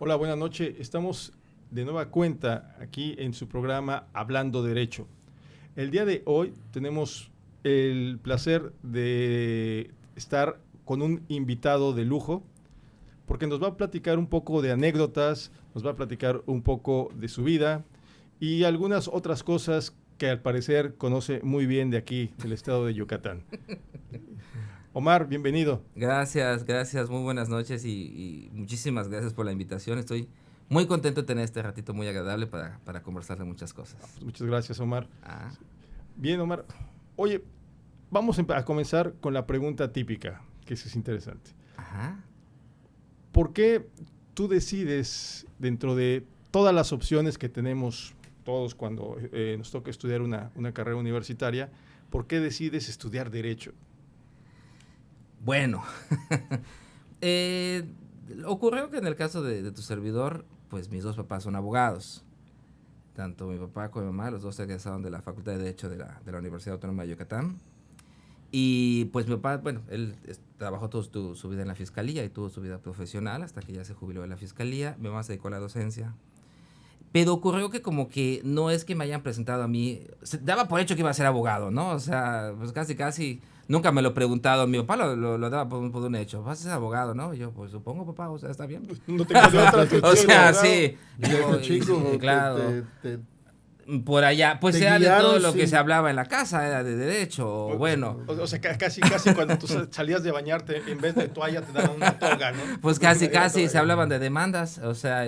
Hola, buenas noches. Estamos de nueva cuenta aquí en su programa Hablando Derecho. El día de hoy tenemos el placer de estar con un invitado de lujo porque nos va a platicar un poco de anécdotas, nos va a platicar un poco de su vida y algunas otras cosas que al parecer conoce muy bien de aquí, del estado de Yucatán. Omar, bienvenido. Gracias, muy buenas noches y muchísimas gracias por la invitación. Estoy muy contento de tener este ratito muy agradable para conversar de muchas cosas. Pues muchas gracias, Omar. Ah, Bien, Omar. Oye, vamos a comenzar con la pregunta típica, que eso es interesante. ajá. ¿Por qué tú decides, dentro de todas las opciones que tenemos todos cuando nos toca estudiar una carrera universitaria, por qué decides estudiar Derecho? Bueno, eh, ocurrió que en el caso de tu servidor, pues mis dos papás son abogados. Tanto mi papá como mi mamá, los dos egresaron de la Facultad de Derecho de la Universidad Autónoma de Yucatán. Y pues mi papá, bueno, él trabajó toda su vida en la fiscalía y tuvo su vida profesional hasta que ya se jubiló de la fiscalía. Mi mamá se dedicó a la docencia. Pero ocurrió que como que no es que me hayan presentado a mí, se daba por hecho que iba a ser abogado, ¿no? O sea, pues casi, nunca me lo he preguntado, mi papá lo daba por un hecho, vas a ser abogado, ¿no? Y yo, pues supongo, papá, o sea, está bien. No tengo de otra que O ser sea, abogado. sí, Desde digo, chico claro, por allá, pues te era de todo guiaron lo que se sin... hablaba en la casa, era de derecho, o bueno, O sea, casi cuando tú salías de bañarte, en vez de toalla te daban una toga, ¿no? pues casi se hablaban de demandas, o sea,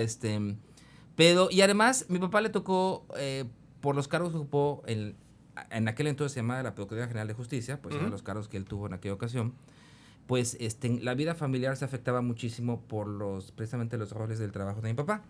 pero, y además, mi papá le tocó, por los cargos que ocupó en aquel entonces se llamaba la Procuraduría General de Justicia, pues eran los cargos que él tuvo en aquella ocasión, pues la vida familiar se afectaba muchísimo por precisamente los roles del trabajo de mi papá.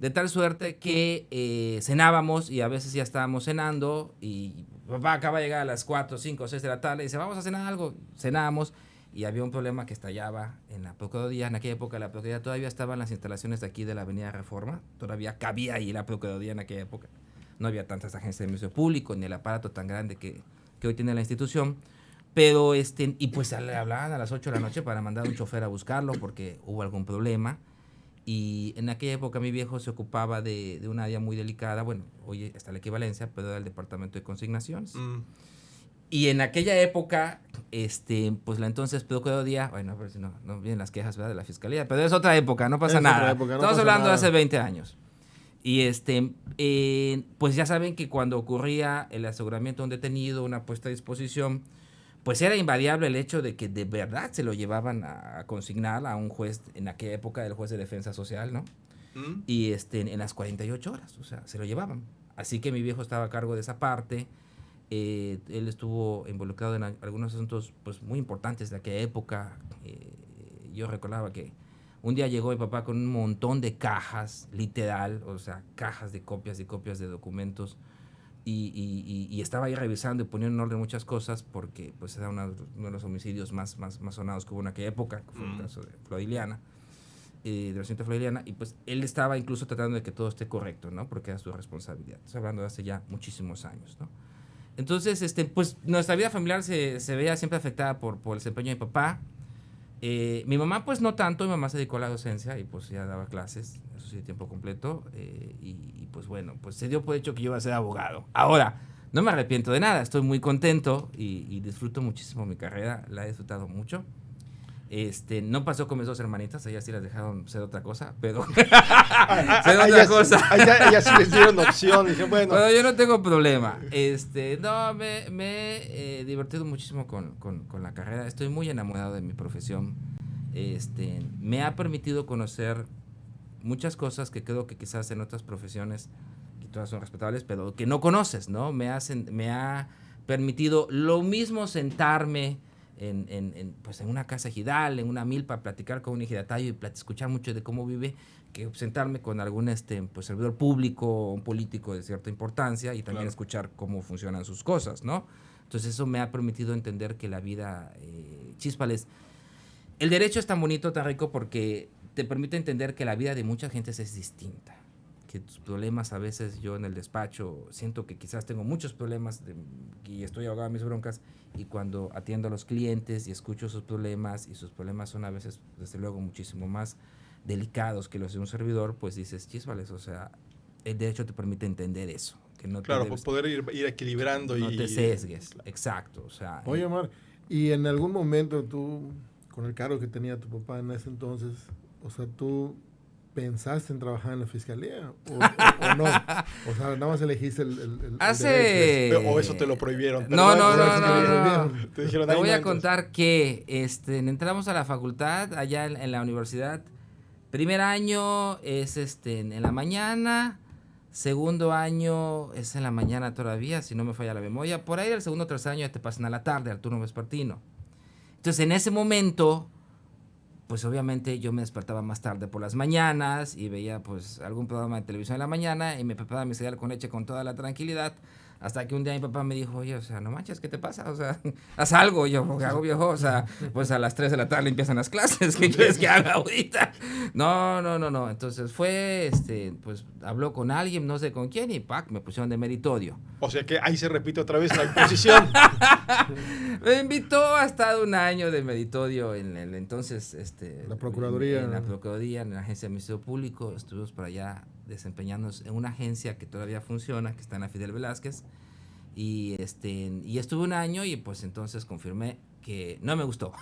De tal suerte que cenábamos y a veces ya estábamos cenando y papá acaba de llegar a las 4, 5, 6 de la tarde y dice, vamos a cenar algo. Cenábamos y había un problema que estallaba en la Procuraduría. En aquella época la Procuraduría todavía estaba en las instalaciones de aquí de la Avenida Reforma. Todavía cabía ahí la Procuraduría en aquella época. No había tantas agencias de Ministerio Público ni el aparato tan grande que hoy tiene la institución. Pero, y pues le hablaban a las 8 de la noche para mandar a un chofer a buscarlo porque hubo algún problema. Y en aquella época mi viejo se ocupaba de una área muy delicada, bueno, hoy está la equivalencia, pero era el departamento de consignaciones. Y en aquella época, pues la entonces Procuraduría, bueno, a ver si no vienen las quejas, ¿verdad?, de la fiscalía, pero es otra época, no pasa nada. Estamos hablando de hace 20 años. Y pues ya saben que cuando ocurría el aseguramiento de un detenido, una puesta a disposición, pues era invariable el hecho de que de verdad se lo llevaban a consignar a un juez, en aquella época el juez de defensa social, ¿no? Y en las 48 horas, o sea, se lo llevaban. Así que mi viejo estaba a cargo de esa parte. Él estuvo involucrado en algunos asuntos pues muy importantes de aquella época. Yo recordaba que un día llegó mi papá con un montón de cajas, literal, o sea, cajas de copias y copias de documentos. Y estaba ahí revisando y poniendo en orden muchas cosas porque pues era uno de los homicidios más sonados que hubo en aquella época, que fue el caso de Floriliana, de la señorita Floriliana, y pues él estaba incluso tratando de que todo esté correcto, ¿no? Porque era su responsabilidad. Estoy hablando de hace ya muchísimos años, ¿no? Entonces, pues nuestra vida familiar se veía siempre afectada por el desempeño de mi papá. Mi mamá pues no tanto, mi mamá se dedicó a la docencia y pues ya daba clases, eso sí, de tiempo completo, y pues bueno, pues se dio por hecho que yo iba a ser abogado. Ahora, no me arrepiento de nada, estoy muy contento y disfruto muchísimo mi carrera, la he disfrutado mucho. No pasó con mis dos hermanitas, ellas sí las dejaron ser otra cosa, pero ser otra cosa. Ellas sí les dieron opción, dije, bueno. Pero yo no tengo problema. No, me he divertido muchísimo con la carrera. Estoy muy enamorado de mi profesión. Me ha permitido conocer muchas cosas que creo que quizás en otras profesiones, que todas son respetables, pero que no conoces, ¿no? Me ha permitido lo mismo sentarme pues en una casa ejidal, en una milpa, platicar con un ejidatario y escuchar mucho de cómo vive, que sentarme con algún pues servidor público o un político de cierta importancia y también escuchar cómo funcionan sus cosas, ¿no? Entonces eso me ha permitido entender que la vida, chíspales, el derecho es tan bonito, tan rico porque te permite entender que la vida de mucha gente es distinta, que tus problemas a veces yo en el despacho siento que quizás tengo muchos problemas y estoy ahogado en mis broncas, y cuando atiendo a los clientes y escucho sus problemas, y sus problemas son a veces desde luego muchísimo más delicados que los de un servidor, pues dices, chísvales, o sea, el derecho te permite entender eso. Que no Claro, te debes, poder ir equilibrando no y... te sesgues, Claro. exacto. O sea, Oye, Omar, ¿y en algún momento tú, con el cargo que tenía tu papá en ese entonces, o sea, tú pensaste en trabajar en la fiscalía o no? O sea, nada más elegiste el derecho. hace... O eso te lo prohibieron. No, ¿verdad? no, Eso te lo no, no. prohibieron. Te dijeron, Te "Ahí voy no a entras". contar que entramos a la facultad allá en la universidad. Primer año es en la mañana, segundo año es en la mañana todavía, si no me falla la memoria. Por ahí el segundo o tercer año ya te pasan a la tarde, al turno vespertino. Entonces en ese momento, pues obviamente yo me despertaba más tarde por las mañanas y veía pues algún programa de televisión en la mañana y me preparaba mi cereal con leche con toda la tranquilidad. Hasta que un día mi papá me dijo, oye, o sea, no manches, ¿qué te pasa? O sea, haz algo. Yo, ¿qué hago, viejo? O sea, pues a las 3 de la tarde empiezan las clases. ¿Qué quieres que haga ahorita? No. Entonces fue, pues habló con alguien, no sé con quién, y ¡pac! Me pusieron de meritorio. O sea que ahí se repite otra vez la imposición. Me invitó a estar un año de meritorio en el entonces, La Procuraduría. En la Procuraduría, en la Agencia de Ministerio Público. Estuvimos para allá desempeñándonos en una agencia que todavía funciona, que está en la Fidel Velázquez. Y estuve un año y pues entonces confirmé que no me gustó.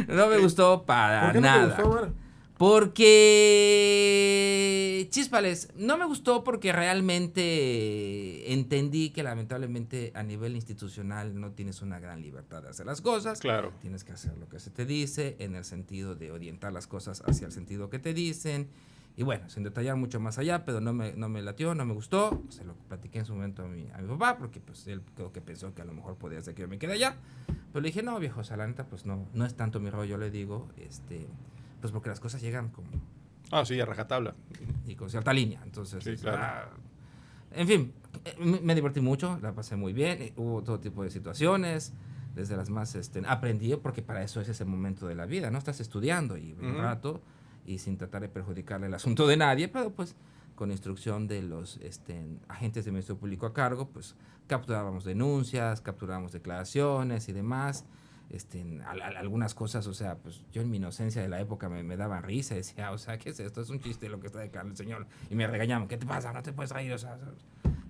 No me gustó para ¿Por qué nada. no te gustó, Omar? Porque, chíspales, no me gustó porque realmente entendí que lamentablemente a nivel institucional no tienes una gran libertad de hacer las cosas. Claro. Tienes que hacer lo que se te dice en el sentido de orientar las cosas hacia el sentido que te dicen. Y bueno, sin detallar mucho más allá, pero no me latió, no me gustó. Se lo platiqué en su momento a mi papá, porque pues él creo que pensó que a lo mejor podía ser que yo me quede allá. Pero le dije, no, viejo, o sea, la neta, pues no es tanto mi rollo, le digo, pues porque las cosas llegan como... Ah, sí, a rajatabla. Y con cierta línea, entonces... Sí, claro. En fin, me divertí mucho, la pasé muy bien, hubo todo tipo de situaciones, desde las más... aprendí, porque para eso es ese momento de la vida, ¿no? Estás estudiando y un rato, y sin tratar de perjudicarle el asunto de nadie, pero pues con instrucción de los agentes de Ministerio Público a cargo, pues capturábamos denuncias, capturábamos declaraciones y demás. Algunas cosas, o sea, pues yo en mi inocencia de la época me daban risa, decía, o sea, ¿qué es esto? Es un chiste lo que está declarando el señor. Y me regañaban, ¿qué te pasa? No te puedes reír, o sea,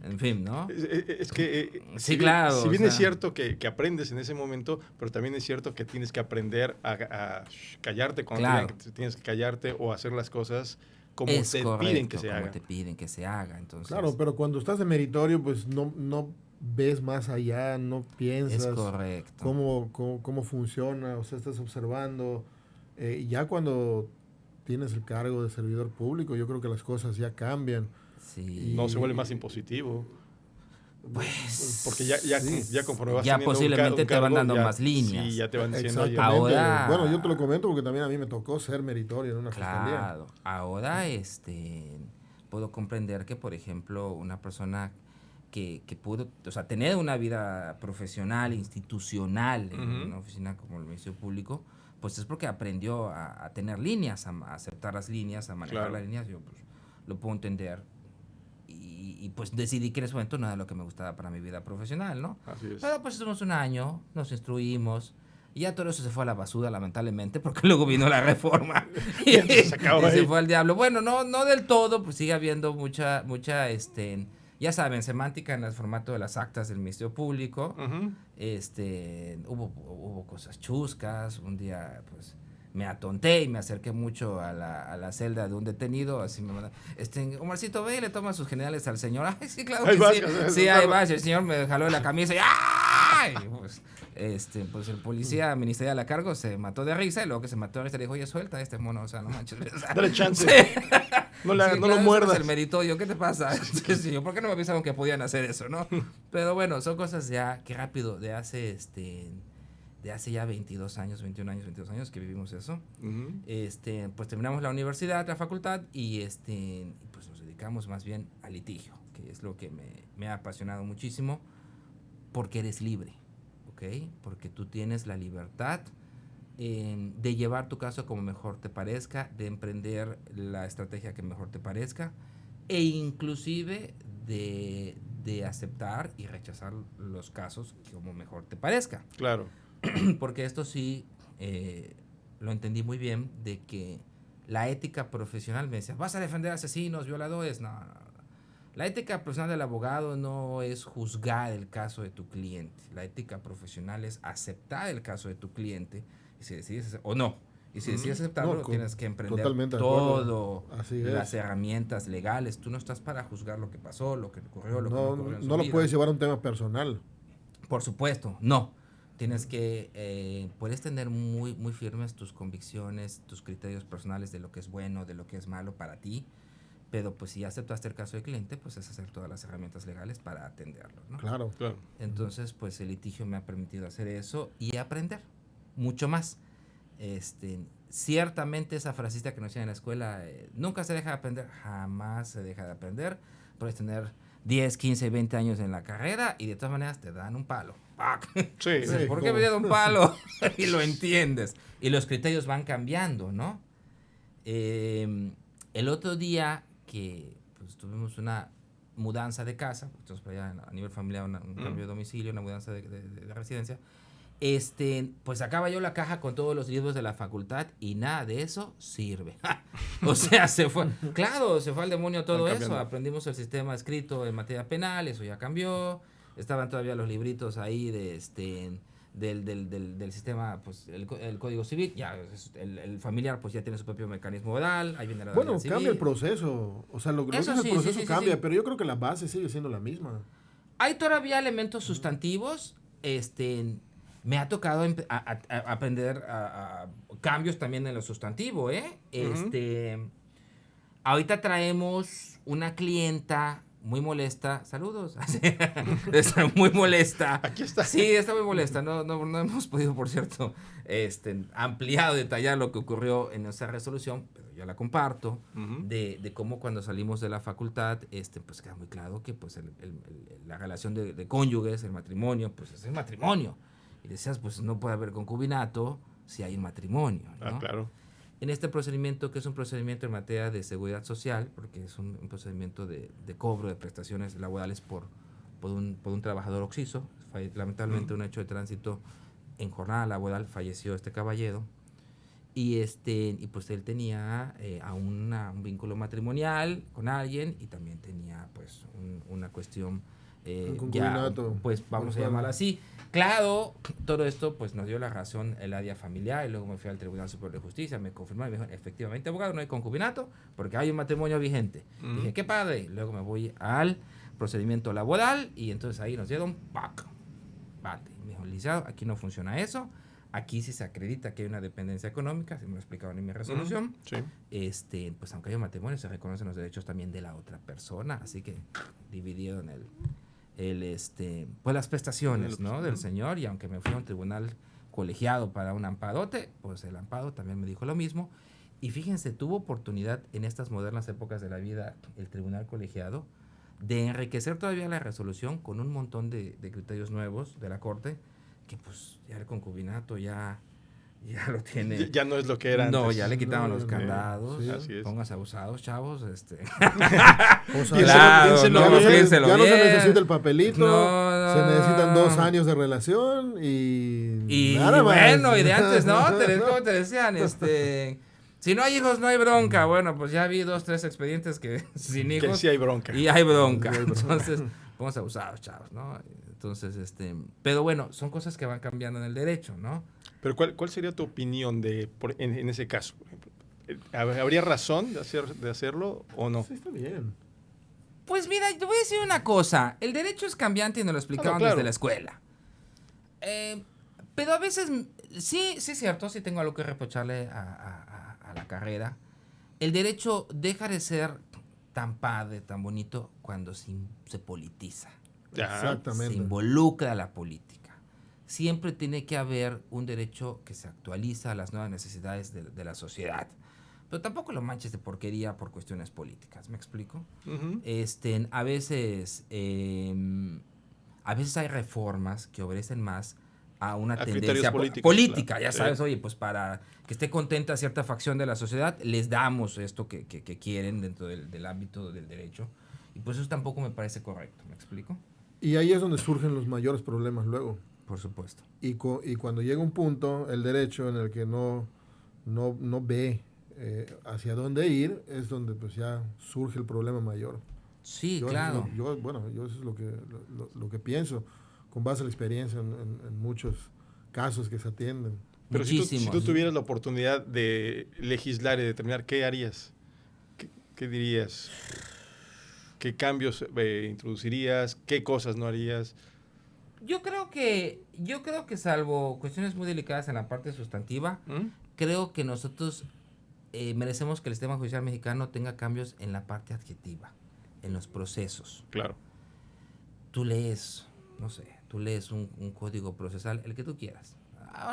en fin, ¿no? Es que, sí, claro. Si bien es cierto que aprendes en ese momento, pero también es cierto que tienes que aprender a callarte cuando tienes que callarte o hacer las cosas como te piden que se haga. Como te piden que se haga, entonces. Claro, pero cuando estás de meritorio, pues no ves más allá, no piensas. Es correcto. Cómo funciona, o sea, estás observando. Ya cuando tienes el cargo de servidor público, yo creo que las cosas ya cambian. Sí. No se vuelve más impositivo. Pues, porque ya conforme vas ya teniendo posiblemente un cargo, te van dando ya, más líneas. Sí, ya te van diciendo. Oye, ahora, bueno, yo te lo comento porque también a mí me tocó ser meritorio en una fiscalía. Claro, ahora puedo comprender que, por ejemplo, una persona que pudo, o sea, tener una vida profesional, institucional en una oficina como el Ministerio Público, pues es porque aprendió a tener líneas, a aceptar las líneas, a manejar las líneas. Yo pues, lo puedo entender. Y pues decidí que en ese momento no era lo que me gustaba para mi vida profesional, ¿no? Así es. Pero pues estuvimos un año, nos instruimos, y ya todo eso se fue a la basura, lamentablemente, porque luego vino la reforma y se fue al diablo. Bueno, no del todo, pues sigue habiendo mucha ya saben, semántica en el formato de las actas del Ministerio Público. Hubo cosas chuscas. Un día, pues, me atonté y me acerqué mucho a la celda de un detenido. Así me mandó, Omarcito, ve y le toma sus generales al señor. Ay, sí, claro que sí. Sí, ahí va. El señor me jaló de la camisa y ¡ay! Pues el policía ministerial a cargo se mató de risa y luego que se mató de risa le dijo, oye, suelta a este mono, o sea, no manches. Dale chance. Sí. No lo muerdas. Es el meritorio, ¿qué te pasa? Sí, ¿por qué no me avisaron que podían hacer eso, no? Pero bueno, son cosas ya que rápido, de hace ya 22 años, 21 años, 22 años que vivimos eso. Pues terminamos la universidad, la facultad y pues nos dedicamos más bien al litigio, que es lo que me ha apasionado muchísimo, porque eres libre, ¿ok? Porque tú tienes la libertad de llevar tu caso como mejor te parezca, de emprender la estrategia que mejor te parezca e inclusive de aceptar y rechazar los casos como mejor te parezca. Claro. Porque esto sí lo entendí muy bien, de que La ética profesional me decía, ¿vas a defender asesinos, violadores? No, no, no. La ética profesional del abogado no es juzgar el caso de tu cliente. La ética profesional es aceptar el caso de tu cliente y si decides o no. Y si decides aceptarlo, tienes que emprender todo las herramientas legales. Tú no estás para juzgar lo que pasó, lo que ocurrió, lo que no ocurrió en su vida. No lo puedes llevar a un tema personal. Por supuesto, no. Tienes que, puedes tener muy, muy firmes tus convicciones, tus criterios personales de lo que es bueno, de lo que es malo para ti. Pero pues si aceptaste el caso del cliente, pues es hacer todas las herramientas legales para atenderlo, ¿no? Claro. Entonces, pues el litigio me ha permitido hacer eso y aprender mucho más. Ciertamente esa frasita que nos decían en la escuela, nunca se deja de aprender, jamás se deja de aprender. Puedes tener 10, 15, 20 años en la carrera y de todas maneras te dan un palo. Sí. Dices, ¿por qué me dieron un palo? Y lo entiendes. Y los criterios van cambiando, ¿no? El otro día que pues, tuvimos una mudanza de casa, entonces a nivel familiar un cambio de domicilio, una mudanza de residencia, pues sacaba yo la caja con todos los libros de la facultad y nada de eso sirve. O sea, se fue al demonio todo eso. Aprendimos el sistema escrito en materia penal, eso ya cambió. Estaban todavía los libritos ahí del sistema, pues el Código Civil, ya el familiar pues ya tiene su propio mecanismo oral, ahí viene la bueno, cambia el proceso, o sea, lo que es el proceso cambia, pero yo creo que la base sigue siendo la misma. Hay todavía elementos sustantivos, me ha tocado aprender a cambios también en lo sustantivo, ahorita traemos una clienta muy molesta. Saludos. Está muy molesta. Aquí está. Sí, está muy molesta. No hemos podido, por cierto, ampliar, detallar lo que ocurrió en esa resolución, pero yo la comparto, de cómo cuando salimos de la facultad, pues queda muy claro que pues la relación de cónyuges, el matrimonio, pues es el matrimonio. Y decías, pues no puede haber concubinato si hay un matrimonio, ¿no? Ah, claro. En este procedimiento, que es un procedimiento en materia de seguridad social, porque es un procedimiento de cobro de prestaciones laborales por un trabajador occiso, lamentablemente un hecho de tránsito en jornada laboral, falleció este caballero, y pues él tenía un vínculo matrimonial con alguien y también tenía pues una cuestión ya, pues vamos a llamarla así. Claro, todo esto pues nos dio la razón el área familiar y luego me fui al Tribunal Superior de Justicia, me confirmaron y me dijo, efectivamente, abogado, no hay concubinato porque hay un matrimonio vigente. Dije, qué padre. Luego me voy al procedimiento laboral y entonces ahí nos dieron bate. Me dijo, licenciado, aquí no funciona eso. Aquí sí se acredita que hay una dependencia económica, se me lo explicaron en mi resolución. Sí. Pues aunque haya un matrimonio, se reconocen los derechos también de la otra persona, así que dividieron pues las prestaciones, ¿no? Del señor, y aunque me fui a un tribunal colegiado para un amparote, pues el amparo también me dijo lo mismo. Y fíjense, tuvo oportunidad en estas modernas épocas de la vida el tribunal colegiado de enriquecer todavía la resolución con un montón de criterios nuevos de la corte, que pues ya el concubinato ya lo tiene. Ya no es lo que era antes. No, ya le quitaron los candados. Sí, así es. Pónganse abusados, chavos. O sea, claro, ya no se necesita el papelito, no, se necesitan 2 años de relación y nada más. Bueno, y de antes, ¿no? ¿Cómo te decían? Si no hay hijos, no hay bronca. Bueno, pues ya vi 2, 3 expedientes que sin hijos. Que sí hay bronca. Y hay bronca. Entonces, pónganse abusados, chavos, ¿no? Entonces, pero bueno, son cosas que van cambiando en el derecho, ¿no? Pero ¿cuál sería tu opinión en ese caso? ¿Habría razón de hacerlo o no? Sí, está bien. Pues mira, te voy a decir una cosa. El derecho es cambiante y nos lo explicaban desde la escuela. Pero a veces, sí es cierto, sí tengo algo que reprocharle a la carrera. El derecho deja de ser tan padre, tan bonito, cuando se politiza. Exactamente. Se involucra a la política. Siempre tiene que haber un derecho que se actualiza a las nuevas necesidades de la sociedad. Pero tampoco lo manches de porquería por cuestiones políticas, ¿me explico? A veces hay reformas que obedecen más a una tendencia política, claro. Ya sabes, oye, pues para que esté contenta cierta facción de la sociedad, les damos esto que quieren dentro del ámbito del derecho. Y pues eso tampoco me parece correcto, ¿me explico? Y ahí es donde surgen los mayores problemas luego. Por supuesto. Y cuando llega un punto, el derecho en el que no ve hacia dónde ir, es donde pues ya surge el problema mayor. Sí, Yo claro. Yo eso es lo que pienso, con base a la experiencia en muchos casos que se atienden. Pero si Muchísimos. tú tuvieras la oportunidad de legislar y determinar qué harías, qué dirías, qué cambios introducirías, qué cosas no harías. Yo creo que salvo cuestiones muy delicadas en la parte sustantiva, creo que nosotros merecemos que el sistema judicial mexicano tenga cambios en la parte adjetiva, en los procesos. Claro. Tú lees, no sé, un código procesal, el que tú quieras.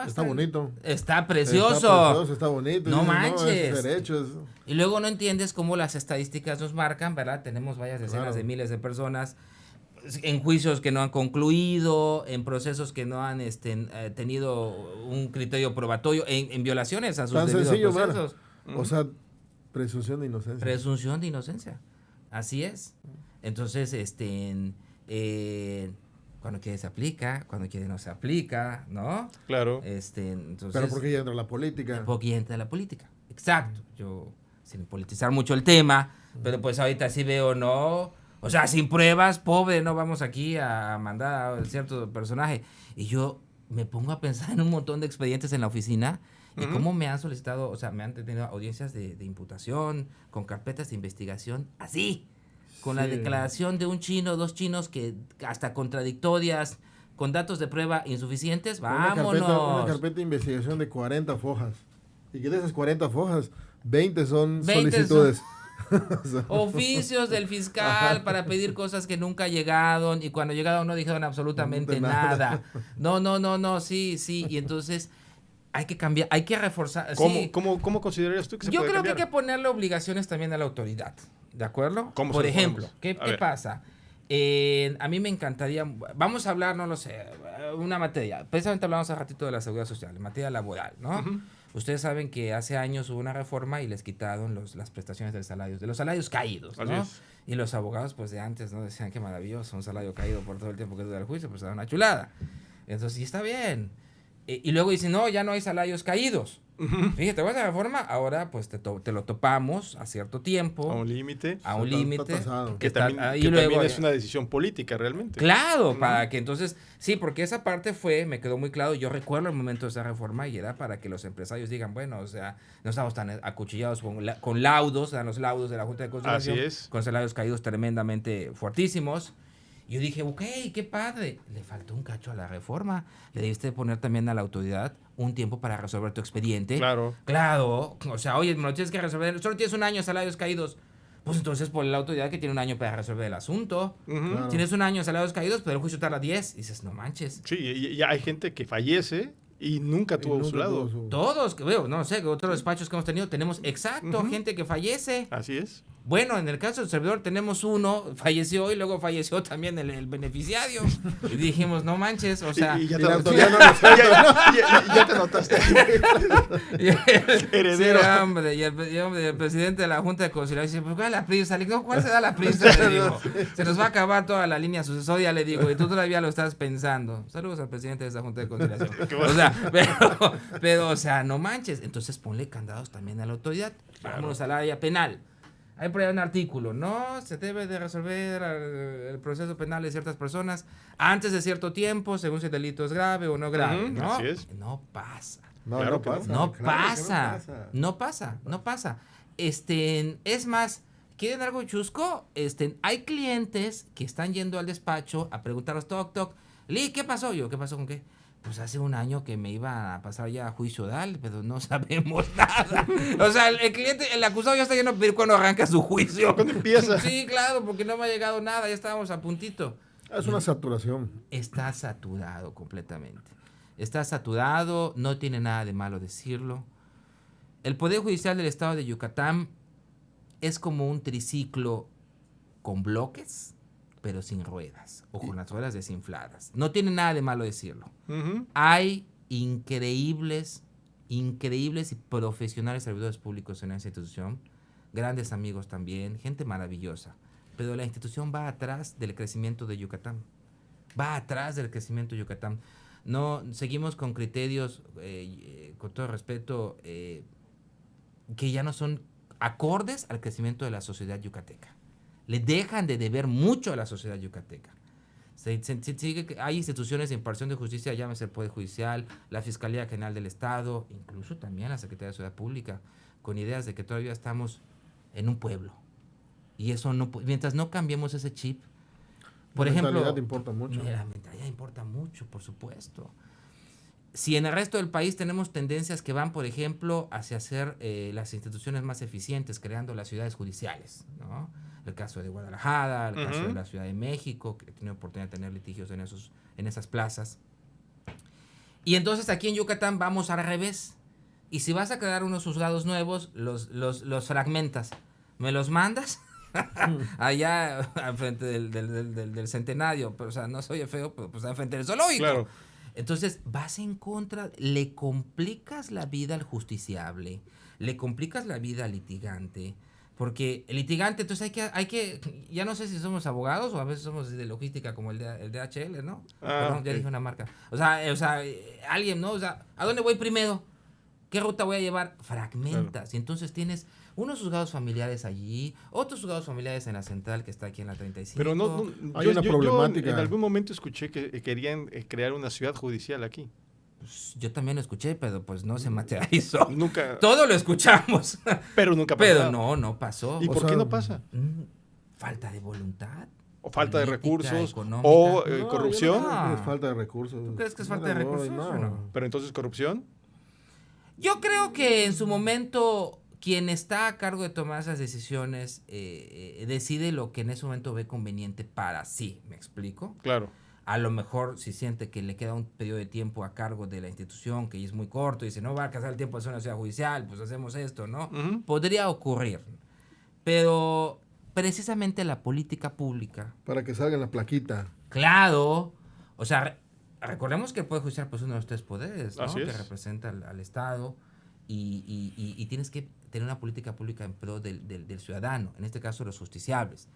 Está bonito. Está precioso. Está bonito. No dices, manches. Es derechos. Y luego no entiendes cómo las estadísticas nos marcan, ¿verdad? Tenemos varias decenas Claro. de miles de personas en juicios que no han concluido, en procesos que no han tenido un criterio probatorio, en violaciones a sus Tan debidos sencillo, procesos. O sea, presunción de inocencia. Presunción de inocencia. Así es. Entonces, cuando quiere se aplica, cuando quiere no se aplica, ¿no? Claro. Entonces, Pero porque ya entra la política. porque entra la política. Exacto. Yo, sin politizar mucho el tema, pero pues ahorita sí veo, ¿no? O sea, sin pruebas, pobre, no vamos aquí a mandar a cierto personaje. Y yo me pongo a pensar en un montón de expedientes en la oficina y cómo me han solicitado, o sea, me han tenido audiencias de imputación, con carpetas de investigación, así, con la declaración de un chino, 2 chinos que hasta contradictorias, con datos de prueba insuficientes, vámonos. Una carpeta de investigación de 40 fojas. Y que de esas 40 fojas, 20 son 20 solicitudes. Oficios del fiscal para pedir cosas que nunca llegaron y cuando llegaron no dijeron absolutamente nada. No, sí. Y entonces hay que cambiar, hay que reforzar. ¿Cómo considerarías tú que se Yo puede creo cambiar? que hay que ponerle obligaciones también a la autoridad, ¿de acuerdo? ¿Cómo Por se lo ejemplo, ponemos? ¿qué pasa? A mí me encantaría, vamos a hablar, no lo sé, una materia, precisamente hablamos hace ratito de la seguridad social, en materia laboral, ¿no? Ustedes saben que hace años hubo una reforma y les quitaron las prestaciones de los salarios caídos, ¿no? Así es. Y los abogados, pues de antes, ¿no? Decían qué maravilloso, un salario caído por todo el tiempo que dura el juicio, pues era una chulada. Entonces, sí está bien. Y luego dicen, no, ya no hay salarios caídos. Fíjate, con esa reforma, ahora pues te lo topamos a cierto tiempo. A un límite. A un límite. Que también es una decisión política realmente. Claro, para que entonces, sí, porque esa parte me quedó muy claro, yo recuerdo el momento de esa reforma y era para que los empresarios digan, bueno, o sea, no estamos tan acuchillados con laudos, los laudos de la Junta de Conciliación, Así es. con salarios caídos tremendamente fuertísimos. Yo dije, ok, qué padre. Le faltó un cacho a la reforma. Le debiste poner también a la autoridad un tiempo para resolver tu expediente. Claro. Claro. O sea, oye, me lo tienes que resolver. Solo tienes un año de salarios caídos. Pues entonces por la autoridad que tiene un año para resolver el asunto. Claro. Tienes un año de salarios caídos, pero el juicio tarda 10. Y dices, no manches. Sí, y hay gente que fallece y nunca tuvo su lado. Todos, que veo, no sé, otros despachos que hemos tenido, tenemos gente que fallece. Así es. Bueno, en el caso del servidor tenemos uno, falleció y luego falleció también el beneficiario. Y dijimos, no manches, o sea... Y ya te la notaste. autoridad Ya te notaste. Heredero. Sí, hombre, y el presidente de la Junta de Conciliación dice, pues ¿cuál es la prisa? Le digo, ¿cuál se da la prisa? Le digo, se nos va a acabar toda la línea sucesoria, le digo, y tú todavía lo estás pensando. Saludos al presidente de esa Junta de Conciliación. O sea, pero, o sea, no manches. Entonces ponle candados también a la autoridad. Vámonos al área penal. Hay por ahí un artículo, no se debe de resolver el proceso penal de ciertas personas antes de cierto tiempo, según si el delito es grave o no grave, ¿no? Así es. No pasa. Claro que No pasa. Es más, ¿quieren algo chusco? Hay clientes que están yendo al despacho a preguntarlos, toc, Lee, ¿qué pasó? Yo, ¿qué pasó con qué? Pues hace un año que me iba a pasar ya a juicio oral, pero no sabemos nada. O sea, el cliente, el acusado ya está yendo a pedir cuando arranca su juicio. ¿Cuándo empieza? Sí, claro, porque no me ha llegado nada, ya estábamos a puntito. Es una saturación. Está saturado completamente. Está saturado, no tiene nada de malo decirlo. El Poder Judicial del Estado de Yucatán es como un triciclo con bloques, pero sin ruedas, o con las ruedas desinfladas. No tiene nada de malo decirlo. Hay increíbles y profesionales servidores públicos en esa institución, grandes amigos también, gente maravillosa. Pero la institución va atrás del crecimiento de Yucatán. No, seguimos con criterios, con todo respeto, que ya no son acordes al crecimiento de la sociedad yucateca. Le dejan de deber mucho a la sociedad yucateca. Hay instituciones de impartición de justicia, llámese el Poder Judicial, la Fiscalía General del Estado, incluso también la Secretaría de Seguridad Pública, con ideas de que todavía estamos en un pueblo. Y eso no, mientras no cambiemos ese chip, por ejemplo... La mentalidad importa mucho. La mentalidad importa mucho, por supuesto. Si en el resto del país tenemos tendencias que van, por ejemplo, hacia hacer las instituciones más eficientes, creando las ciudades judiciales, ¿no? El caso de Guadalajara, el caso de la Ciudad de México, que tiene oportunidad de tener litigios en esas plazas. Y entonces aquí en Yucatán vamos al revés. Y si vas a crear unos juzgados nuevos, los fragmentas. ¿Me los mandas? Allá al frente del centenario. Pero, o sea, no soy feo, pero pues al frente del zoológico. Claro. Entonces vas en contra, le complicas la vida al justiciable, le complicas la vida al litigante. Porque el litigante, entonces hay que, ya no sé si somos abogados o a veces somos de logística como el DHL, ¿no? Perdón, ya dije una marca. O sea, alguien, ¿no? O sea, ¿a dónde voy primero? ¿Qué ruta voy a llevar? Fragmentas. Claro. Y entonces tienes unos juzgados familiares allí, otros juzgados familiares en la central que está aquí en la 35. Pero no hay una problemática. Yo en algún momento escuché que querían crear una ciudad judicial aquí. Pues yo también lo escuché, pero pues no se materializó. Nunca. Todo lo escuchamos. Pero nunca pasó. Pero no pasó. ¿Y por qué no pasa? Falta de voluntad. O falta de recursos. Económica. O corrupción. No, es falta de recursos. ¿Tú crees que es falta de recursos o no? Pero entonces, ¿corrupción? Yo creo que en su momento quien está a cargo de tomar esas decisiones decide lo que en ese momento ve conveniente para sí. ¿Me explico? Claro. A lo mejor si siente que le queda un periodo de tiempo a cargo de la institución que es muy corto y dice, no va a alcanzar el tiempo de hacer una ciudad judicial, pues hacemos esto, ¿no? Podría ocurrir. Pero precisamente la política pública... Para que salga en la plaquita. Claro. O sea, recordemos que el Poder Judicial pues, es uno de los tres poderes, ¿no? Que representa al Estado y tienes que tener una política pública en pro del ciudadano, en este caso los justiciables.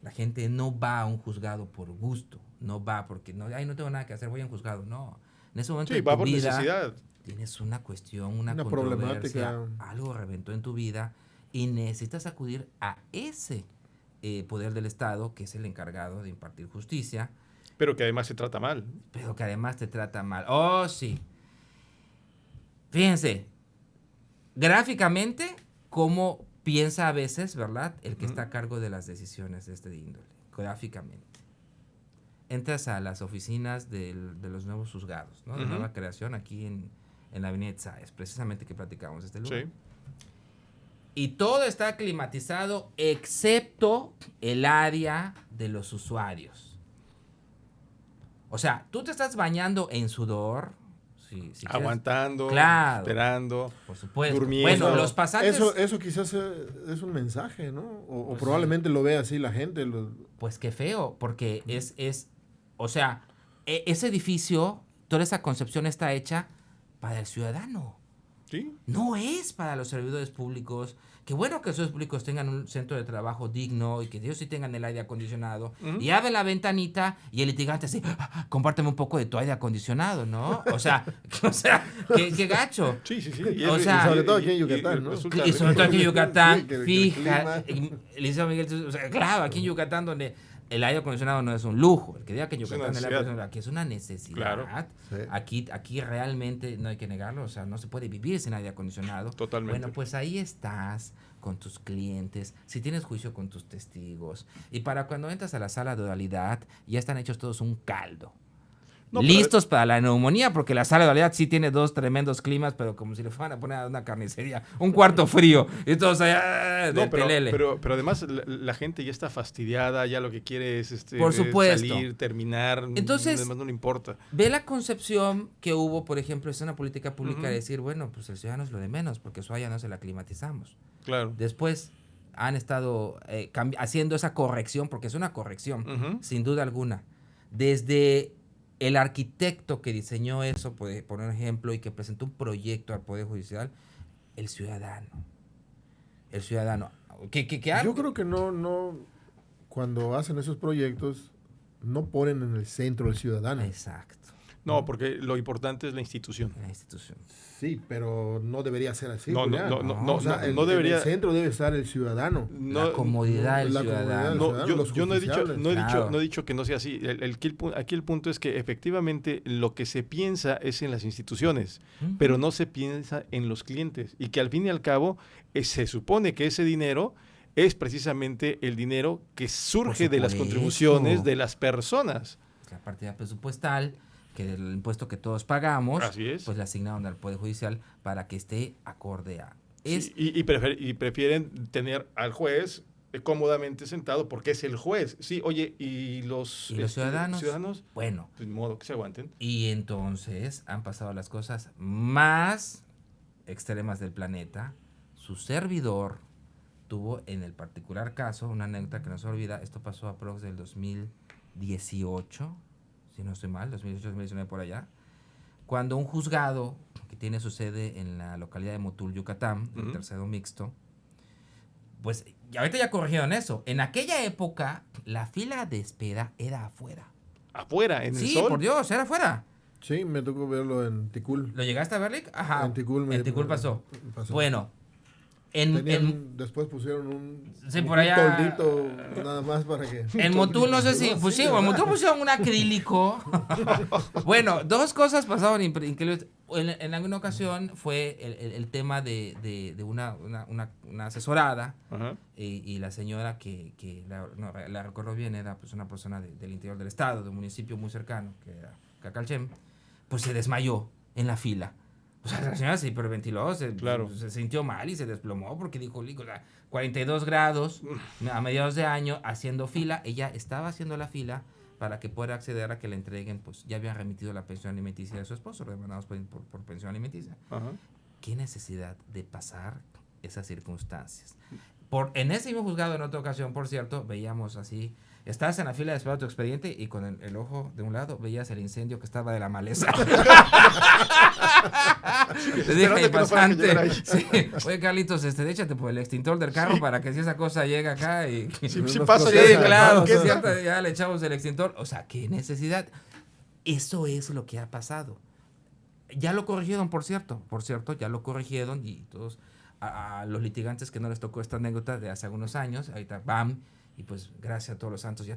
La gente no va a un juzgado por gusto, no va porque no tengo nada que hacer, voy a un juzgado, no. En ese momento de tu vida necesidad. Tienes una cuestión, una controversia, problemática. algo reventó en tu vida y necesitas acudir a ese poder del Estado, que es el encargado de impartir justicia. Pero que además se trata mal. Pero que además te trata mal. Oh, sí. Fíjense, gráficamente, cómo piensa a veces, ¿verdad? El que está a cargo de las decisiones de este índole, gráficamente. Entras a las oficinas de los nuevos juzgados, ¿no? De nueva creación aquí en la Avenida Etzáez, precisamente que platicamos este lugar. Sí. Y todo está climatizado excepto el área de los usuarios. O sea, tú te estás bañando en sudor. Si aguantando, claro, esperando, por supuesto, durmiendo. Bueno, los pasantes... Eso quizás es un mensaje, ¿no? O pues probablemente lo ve así la gente. Pues qué feo, porque o sea, ese edificio, toda esa concepción está hecha para el ciudadano. ¿Sí? No es para los servidores públicos. Qué bueno que los servidores públicos tengan un centro de trabajo digno y que ellos sí tengan el aire acondicionado. Y abren la ventanita y el litigante así, compárteme un poco de tu aire acondicionado, ¿no? O sea, qué gacho. Sí. O sea, sobre todo aquí en Yucatán, ¿no? Y sobre todo aquí en Yucatán, Sí, Licenciado Miguel, o sea, claro, aquí en Yucatán donde el aire acondicionado no es un lujo. El que diga que en Yucatán el aire acondicionado aquí es una necesidad. Claro. Sí. Aquí realmente no hay que negarlo. O sea, no se puede vivir sin aire acondicionado. Totalmente. Bueno, pues ahí estás con tus clientes, si tienes juicio con tus testigos. Y para cuando entras a la sala de oralidad, ya están hechos todos un caldo. No, listos para la neumonía, porque la sala de oralidad sí tiene dos tremendos climas, pero como si le fueran a poner a una carnicería, un cuarto frío, y todos allá del pelele. Pero además la gente ya está fastidiada, ya lo que quiere es por supuesto, salir, terminar, entonces, además no le importa. Ve la concepción que hubo, por ejemplo, es una política pública de decir, bueno, pues el ciudadano es lo de menos, porque eso allá no se la climatizamos. Claro. Después han estado haciendo esa corrección, porque es una corrección, sin duda alguna. Desde el arquitecto que diseñó eso, por ejemplo, y que presentó un proyecto al Poder Judicial, el ciudadano. Yo creo que no, cuando hacen esos proyectos, no ponen en el centro al ciudadano. Exacto. No, porque lo importante es la institución. La institución. Sí, pero no debería ser así. No, Julián. no O sea, no debería. En el centro debe estar el ciudadano. La comodidad del la ciudadano. comodidad del No, yo no he dicho, Claro. no he dicho que no sea así. Aquí el punto es que efectivamente lo que se piensa es en las instituciones, Ujú. pero no se piensa en los clientes. Y que al fin y al cabo se supone que ese dinero es precisamente el dinero que surge de las supuesto. contribuciones de las personas. La partida presupuestal, que del impuesto que todos pagamos, Así es. pues le asignaron al Poder Judicial para que esté acorde a. Sí, y prefieren tener al juez cómodamente sentado porque es el juez. Sí, oye, ¿y los ciudadanos? Bueno, Pues, de modo que se aguanten. y entonces han pasado las cosas más extremas del planeta. Su servidor tuvo en el particular caso una anécdota que no se olvida. Esto pasó aprox del 2018, si no estoy mal, 2018-2019 por allá, cuando un juzgado que tiene su sede en la localidad de Motul, Yucatán, el tercero mixto, pues y ahorita ya corrigieron eso. En aquella época la fila de espera era afuera. Afuera, en el Sí, sol. por Dios, era afuera. Sí, me tocó verlo en Ticul. ¿Lo llegaste a ver, Lick? Ajá. En Ticul pasó. pasó. Bueno, después pusieron un por allá. toldito nada más para que... En Motul no sé si pusieron, en Motul pusieron un acrílico. Bueno, dos cosas pasaron increíbles. En alguna ocasión fue el tema de una asesorada. Ajá. Y la señora que la recuerdo bien, era pues una persona del interior del estado, de un municipio muy cercano, que era Cacalchem, pues se desmayó en la fila. O sea, la señora se hiperventiló, se sintió mal y se desplomó porque dijo, o sea, 42 grados a mediados de año haciendo fila. Ella estaba haciendo la fila para que pueda acceder a que le entreguen, pues ya habían remitido la pensión alimenticia de su esposo, demanados por pensión alimenticia. Ajá. ¿Qué necesidad de pasar esas circunstancias? En ese mismo juzgado, en otra ocasión, por cierto, veíamos así, estás en la fila de esperar tu expediente y con el ojo de un lado veías el incendio que estaba de la maleza. Te dije, pasante. Sí. Oye, Carlitos, échate por el extintor del carro para que si esa cosa llega acá y... Sí pasa. Sí, claro, que cierto, ya le echamos el extintor. O sea, ¿qué necesidad? Eso es lo que ha pasado. Ya lo corrigieron, por cierto, ya lo corrigieron y todos a los litigantes que no les tocó esta anécdota de hace algunos años, ahorita ¡bam! Y pues gracias a todos los santos ya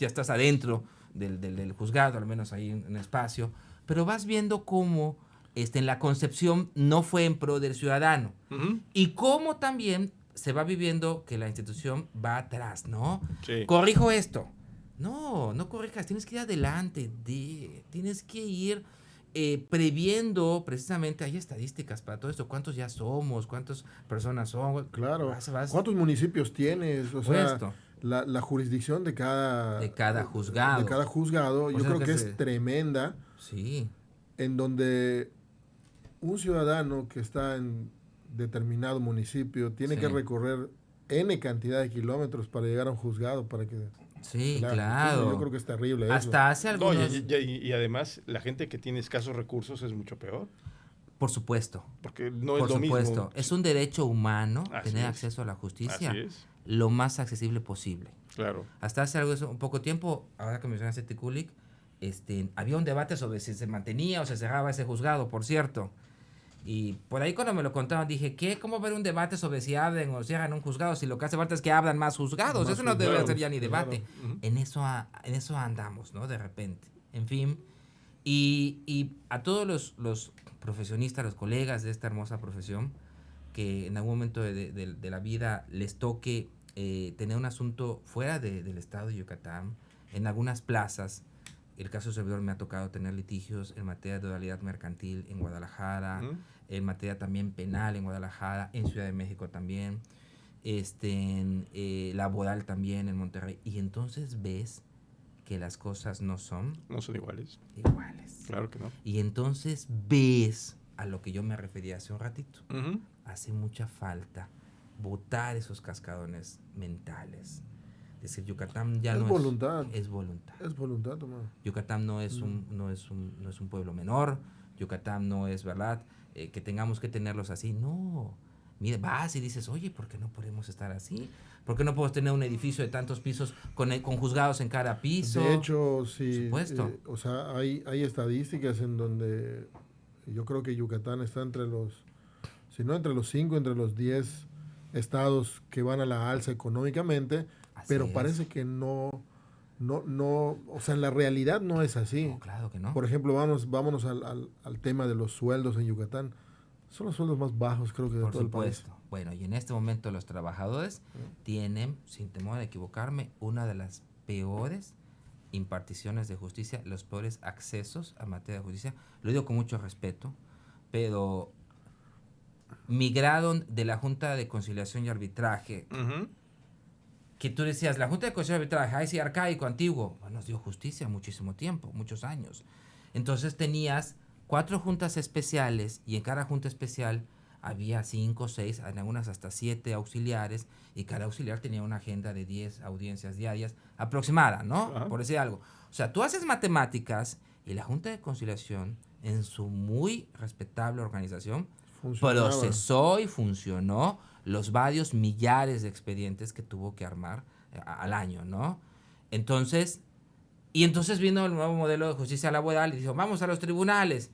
estás adentro del juzgado, al menos ahí en espacio, pero vas viendo cómo en la concepción no fue en pro del ciudadano y cómo también se va viviendo que la institución va atrás, ¿no? Sí. Corrijo esto. No corrijas, tienes que ir adelante, tienes que ir previendo precisamente, hay estadísticas para todo esto, cuántos ya somos, cuántas personas son. Claro, ¿cuántos municipios tienes? O sea, Puesto. La jurisdicción de cada juzgado. De cada juzgado, yo creo que es tremenda. Sí. En donde un ciudadano que está en determinado municipio tiene que recorrer N cantidad de kilómetros para llegar a un juzgado para que... Sí, claro. Entonces, yo creo que es terrible hasta hace algunos... Y además, la gente que tiene escasos recursos es mucho peor. Por supuesto. Porque no es lo mismo. Es un derecho humano tener es. acceso a la justicia Así es. lo más accesible posible. Claro. Hasta hace un poco tiempo, ahora que mencionaste Ticulic, había un debate sobre si se mantenía o se cerraba ese juzgado, por cierto. Y por ahí cuando me lo contaron dije, ¿qué? ¿Cómo ver un debate sobre si abren o cierran un juzgado? Si lo que hace falta es que abran más juzgados. Eso no debe ser ya ni debate. Claro. En eso andamos, ¿no? De repente. En fin. Y a todos los profesionistas, los colegas de esta hermosa profesión, que en algún momento de la vida les toque tener un asunto fuera del estado de Yucatán, en algunas plazas. El caso del servidor me ha tocado tener litigios en materia de dualidad mercantil en Guadalajara, en materia también penal en Guadalajara, en Ciudad de México también, laboral también en Monterrey. Y entonces ves que las cosas no son iguales. Claro que no. Y entonces ves a lo que yo me refería hace un ratito. Hace mucha falta botar esos cascadones mentales. Es decir, Yucatán ya es no voluntad. Es voluntad. Es voluntad, Tomás. Yucatán no es un pueblo menor. Yucatán no es verdad que tengamos que tenerlos así. No. Mira, vas y dices, oye, ¿por qué no podemos estar así? ¿Por qué no podemos tener un edificio de tantos pisos con juzgados en cada piso? De hecho, sí, Supuesto. o sea, hay estadísticas en donde yo creo que Yucatán está entre los, si no entre los 5, entre los 10 estados que van a la alza económicamente, Así pero es. parece que no, o sea, en la realidad no es así. No, claro que no. Por ejemplo, vámonos al tema de los sueldos en Yucatán. Son los sueldos más bajos, creo que de Por todo el país. supuesto. Bueno, y en este momento los trabajadores tienen, sin temor a equivocarme, una de las peores imparticiones de justicia, los peores accesos a materia de justicia. Lo digo con mucho respeto, pero migraron de la Junta de Conciliación y Arbitraje, que tú decías, la Junta de Conciliación y Arbitraje, ay, sí, arcaico, antiguo. Bueno, nos dio justicia muchísimo tiempo, muchos años. Entonces tenías 4 juntas especiales y en cada junta especial había 5, 6, en algunas hasta 7 auxiliares y cada auxiliar tenía una agenda de 10 audiencias diarias aproximada, ¿no? Ajá. Por decir algo. O sea, tú haces matemáticas y la Junta de Conciliación, en su muy respetable organización, Funcionaba. procesó y funcionó los varios millares de expedientes que tuvo que armar al año, ¿no? Entonces vino el nuevo modelo de justicia laboral y dijo, vamos a los tribunales.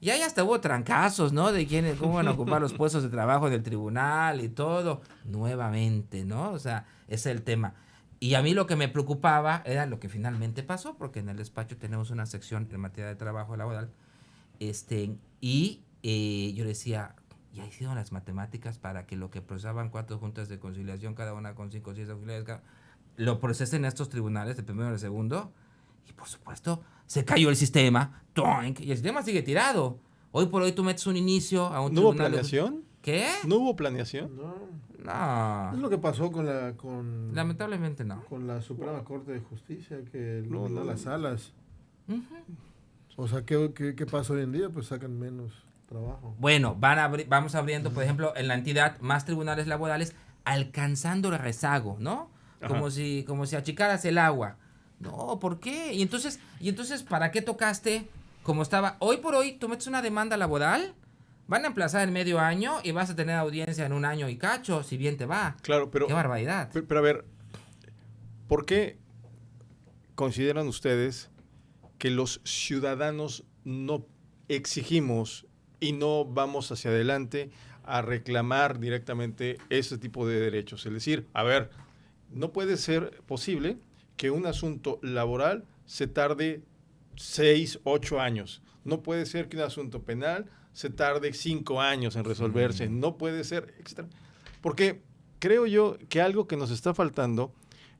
Y ahí hasta hubo trancazos, ¿no? De cómo van a ocupar los puestos de trabajo del tribunal y todo. Nuevamente, ¿no? O sea, ese es el tema. Y a mí lo que me preocupaba era lo que finalmente pasó, porque en el despacho tenemos una sección en materia de trabajo laboral. Yo decía, ya hicieron las matemáticas para que lo que procesaban 4 juntas de conciliación, cada una con 5 o 6 auxiliares, lo procesen estos tribunales, el primero y el segundo. Y por supuesto, se cayó el sistema, ¡toink! Y el sistema sigue tirado. Hoy por hoy tú metes un inicio a un ¿No hubo tribunal. planeación? ¿Qué? ¿No hubo planeación? No. No. Es lo que pasó con Lamentablemente no. con la Suprema Corte de Justicia, que No, eliminó no. las salas. Ujú. O sea, ¿qué pasa hoy en día? Pues sacan menos trabajo. Bueno, vamos abriendo, por ejemplo, en la entidad más tribunales laborales, alcanzando el rezago, ¿no? Como si achicaras el agua. No, ¿por qué? Y entonces, ¿para qué tocaste como estaba? Hoy por hoy, tú metes una demanda laboral, van a emplazar en medio año y vas a tener audiencia en 1 año y cacho, si bien te va. Claro, pero... ¡Qué barbaridad! Pero a ver, ¿por qué consideran ustedes que los ciudadanos no exigimos y no vamos hacia adelante a reclamar directamente ese tipo de derechos? Es decir, a ver, no puede ser posible que un asunto laboral se tarde 6, 8 años. No puede ser que un asunto penal se tarde 5 años en resolverse. Sí. No puede ser, etcétera. Porque creo yo que algo que nos está faltando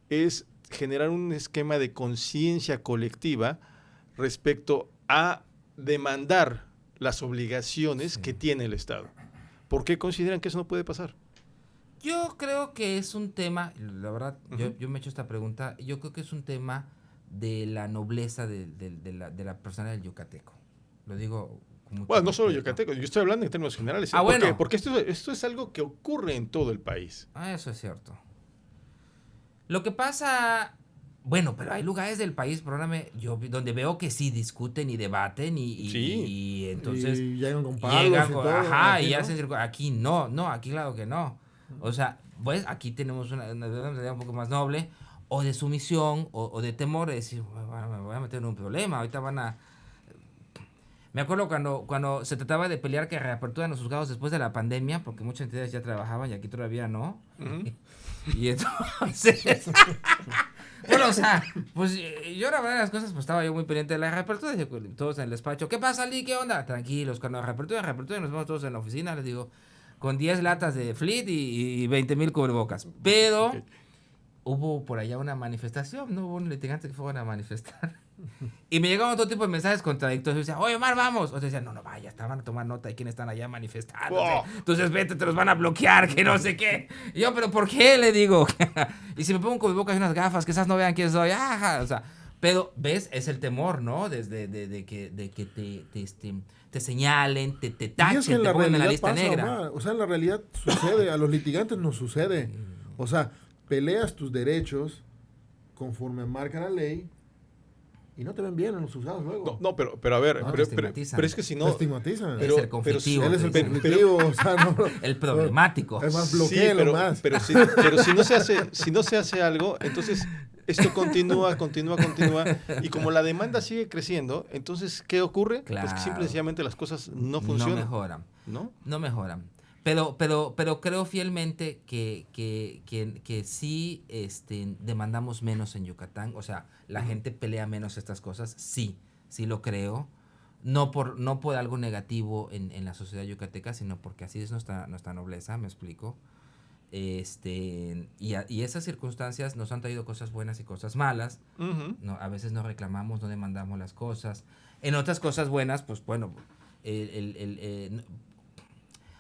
es generar un esquema de conciencia colectiva respecto a demandar las obligaciones que tiene el Estado. ¿Por qué consideran que eso no puede pasar? Yo creo que es un tema, la verdad, yo me he hecho esta pregunta, yo creo que es un tema de la nobleza de la persona del yucateco. Lo digo con mucho Bueno, no solo respeto. yucateco, yo estoy hablando en términos generales. Ah, ¿Por bueno. qué? Porque esto es algo que ocurre en todo el país. Ah, eso es cierto. Lo que pasa, bueno, pero hay lugares del país, perdóname, donde veo que sí discuten y debaten y entonces Y llegan con palos y todo. ajá, aquí, y ¿no? hacen aquí no, aquí claro que no. O sea, pues aquí tenemos una idea un poco más noble, o de sumisión, o de temor de decir, bueno, me voy a meter en un problema, ahorita van a... Me acuerdo cuando se trataba de pelear que reaperturan los juzgados después de la pandemia, porque muchas entidades ya trabajaban y aquí todavía no. Y entonces... Bueno, o sea, pues yo la verdad de las cosas, pues estaba yo muy pendiente de la reapertura. Dije, todos en el despacho, ¿qué pasa, Lee? ¿Qué onda? Tranquilos, cuando reapertura, nos vemos todos en la oficina, les digo, con 10 latas de Fleet y 20,000 cubrebocas. Pero hubo por allá una manifestación, ¿no? Hubo un litigante que fueron a manifestar. Y me llegaban todo tipo de mensajes contradictorios. Yo decía, oye, Omar, vamos. O decían, no, vaya, estaban a tomar nota de quiénes están allá manifestando. Oh. Entonces vete, te los van a bloquear, que no sé qué. Y yo, ¿pero por qué? Le digo. Y si me pongo un cubrebocas y unas gafas, quizás no vean quién soy. Ajá, o sea, pero, ¿ves? Es el temor, ¿no? De que te señalen, te tachen, que en te pongan en la lista pasa, negra. Omar. O sea, en la realidad sucede, a los litigantes nos sucede. O sea, peleas tus derechos conforme marca la ley y no te ven bien en los juzgados luego. No, pero a ver, No, pero es que si Te no... estigmatizan. Es el conflictivo. Él es el te dicen. conflictivo, o sea, no. El problemático. Es más, Sí, bloquéalo más. pero si no se hace algo, entonces esto continúa, y como la demanda sigue creciendo, entonces, ¿qué ocurre? Pues que simple y Claro. sencillamente las cosas no No funcionan. mejoran. ¿No? No mejoran. Pero creo fielmente que sí demandamos menos en Yucatán. O sea, la gente pelea menos estas cosas. Sí lo creo. No por algo negativo en la sociedad yucateca, sino porque así es nuestra nobleza, me explico. Y esas circunstancias nos han traído cosas buenas y cosas malas. Ujú. No, a veces no reclamamos, no demandamos las cosas. En otras cosas buenas, pues bueno,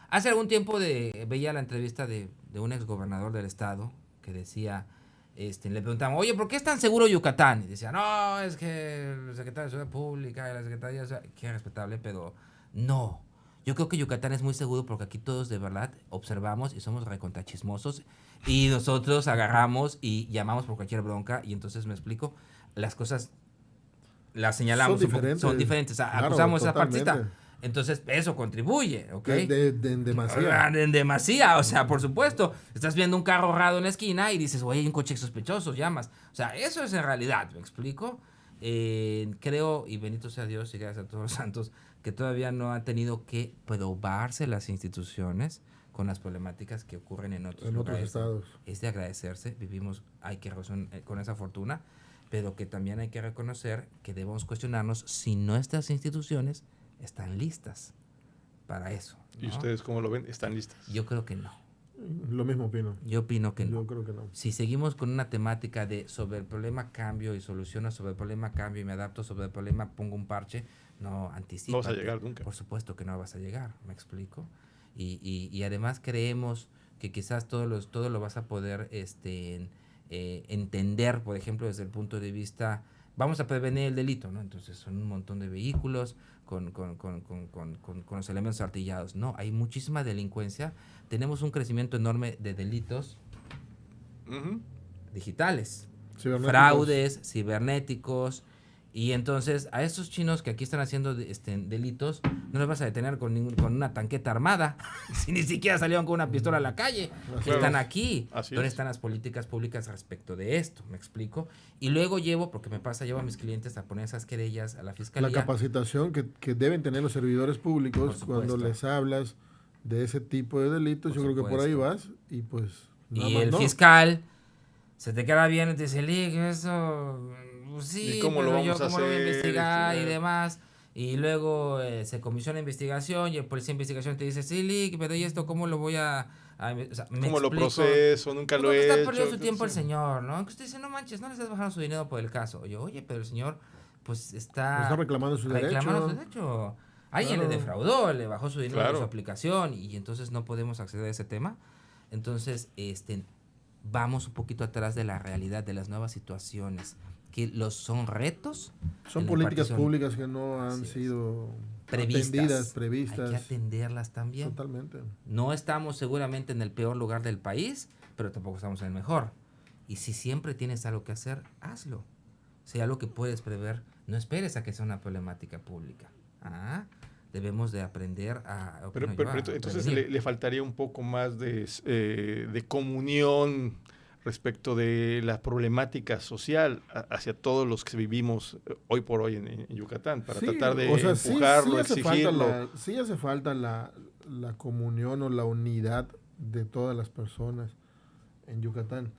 hace algún tiempo veía la entrevista de un exgobernador del estado que decía, le preguntaban, oye, ¿por qué es tan seguro Yucatán? Y decía, no, es que el secretario de Seguridad Pública y la Secretaría, o sea, que es respetable, pero no. Yo creo que Yucatán es muy seguro porque aquí todos de verdad observamos y somos recontachismosos y nosotros agarramos y llamamos por cualquier bronca y entonces me explico, las cosas las señalamos, son diferentes, o sea, Claro, acusamos totalmente. esa partita. Entonces, eso contribuye, ¿ok? En demasía. En demasía, o sea, por supuesto. Estás viendo un carro raro en la esquina y dices, oye, hay un coche sospechoso, llamas. O sea, eso es en realidad, ¿me explico? Creo, y bendito sea Dios y gracias a todos los santos, que todavía no han tenido que probarse las instituciones con las problemáticas que ocurren en otros lugares. Estados. Es de agradecerse, hay que razón con esa fortuna, pero que también hay que reconocer que debemos cuestionarnos si nuestras instituciones están listas para eso, ¿no? ¿Y ustedes cómo lo ven? ¿Están listas? Yo creo que no. Lo mismo opino. Yo opino que no. Yo creo que no. Si seguimos con una temática de sobre el problema cambio y soluciono, sobre el problema cambio y me adapto, sobre el problema pongo un parche, no anticipa. No vas a llegar nunca. Por supuesto que no vas a llegar, ¿me explico? Y además creemos que quizás todo lo vas a poder entender, por ejemplo, desde el punto de vista, vamos a prevenir el delito, ¿no? Entonces son un montón de vehículos con los elementos artillados. No, hay muchísima delincuencia. Tenemos un crecimiento enorme de delitos Ujú. digitales, Cibernéticos. fraudes, cibernéticos. Y entonces a esos chinos que aquí están haciendo delitos, no los vas a detener con una tanqueta armada, si ni siquiera salieron con una pistola a la calle. Claro. Están aquí. Así ¿Dónde es. están las políticas públicas respecto de esto? ¿Me explico? Y luego llevo a mis clientes a poner esas querellas a la fiscalía. La capacitación que deben tener los servidores públicos Por cuando supuesto. les hablas de ese tipo de delitos, Por yo creo que por ahí supuesto. vas y pues Y el fiscal se te queda bien y te dice, Lick, eso, pues sí, ¿Y cómo lo pero yo vamos a cómo lo voy a hacer? investigar y demás. Y luego se comisiona investigación y el policía de investigación te dice, sí, Lick, pero ¿y esto cómo lo voy a o sea, me ¿Cómo lo explico? proceso? Nunca lo he está hecho. perdiendo su tiempo el Sí. señor, ¿no? Que usted dice, no manches, no le estás bajando su dinero por el caso. Yo, oye, pero el señor, pues está reclamando su derecho. Alguien Claro. le defraudó, le bajó su dinero de Claro. su aplicación y entonces no podemos acceder a ese tema. Entonces, vamos un poquito atrás de la realidad, de las nuevas situaciones, que son retos. Son en la políticas impartición. públicas que no han Así es. sido Previstas. previstas. Hay que atenderlas también. Totalmente. No estamos seguramente en el peor lugar del país, pero tampoco estamos en el mejor. Y si siempre tienes algo que hacer, hazlo. Si hay algo que puedes prever, no esperes a que sea una problemática pública. Debemos de aprender a... Pero entonces prevenir. le faltaría un poco más de comunión respecto de la problemática social hacia todos los que vivimos hoy por hoy en Yucatán, para Sí, tratar de o sea, empujarlo, sí hace falta exigirlo. sí hace falta la comunión o la unidad de todas las personas en Yucatán,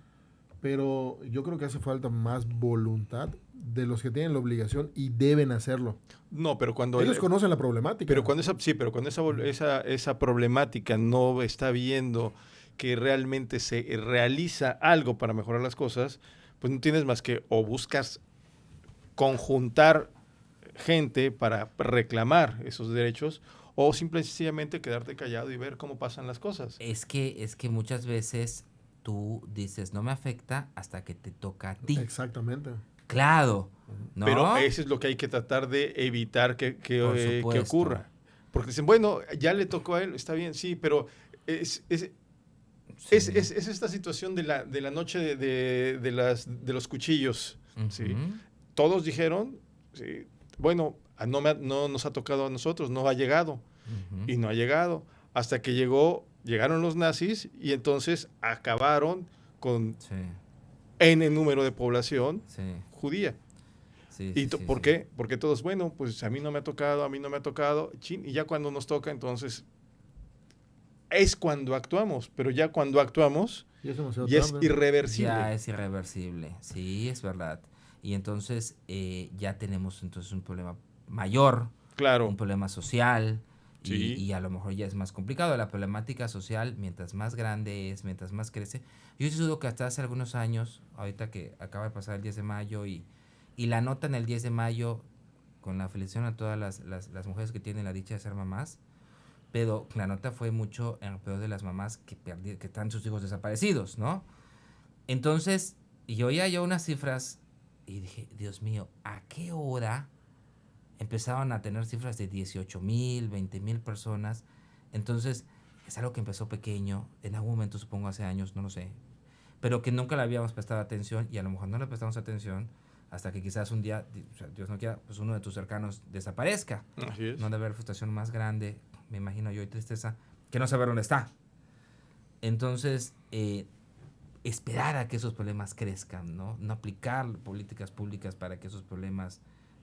pero yo creo que hace falta más voluntad de los que tienen la obligación y deben hacerlo. No, pero cuando... Ellos conocen la problemática. Pero cuando esa problemática no está viendo que realmente se realiza algo para mejorar las cosas, pues no tienes más que o buscas conjuntar gente para reclamar esos derechos o simple y sencillamente quedarte callado y ver cómo pasan las cosas. Es que muchas veces tú dices, no me afecta hasta que te toca a ti. Exactamente. Claro, ¿no? Pero eso es lo que hay que tratar de evitar que ocurra. Porque dicen, bueno, ya le tocó a él, está bien, sí, pero es esta situación de la noche de los cuchillos. Uh-huh. ¿Sí? Todos dijeron, sí, bueno, no nos ha tocado a nosotros, no ha llegado. Ujú. Y no ha llegado. Hasta que llegaron los nazis y entonces acabaron con Sí, N número de población sí, judía. sí, ¿Y sí, sí, por sí. qué? Porque todos, bueno, pues a mí no me ha tocado, chin, y ya cuando nos toca, entonces es cuando actuamos, pero ya cuando actuamos, Ya es demasiado ya es tarde. irreversible. Ya es irreversible, sí, es verdad. Y entonces ya tenemos entonces un problema mayor, un Claro, problema social, sí, y a lo mejor ya es más complicado. La problemática social, mientras más grande es, mientras más crece. Yo estoy seguro que hasta hace algunos años, ahorita que acaba de pasar el 10 de mayo, y la nota en el 10 de mayo, con la felicitación a todas las mujeres que tienen la dicha de ser mamás, pero la nota fue mucho en el peor de las mamás que están sus hijos desaparecidos, ¿no? Entonces, yo oía yo unas cifras y dije, Dios mío, ¿a qué hora empezaban a tener cifras de 18,000, 20,000 personas? Entonces, es algo que empezó pequeño, en algún momento supongo hace años, no lo sé, pero que nunca le habíamos prestado atención y a lo mejor no le prestamos atención hasta que quizás un día, o sea, Dios no quiera, pues uno de tus cercanos desaparezca. así es. No debe haber frustración más grande, me imagino yo, y tristeza, que no saber dónde está. Entonces, esperar a que esos problemas crezcan, ¿no? No aplicar políticas públicas para que esos problemas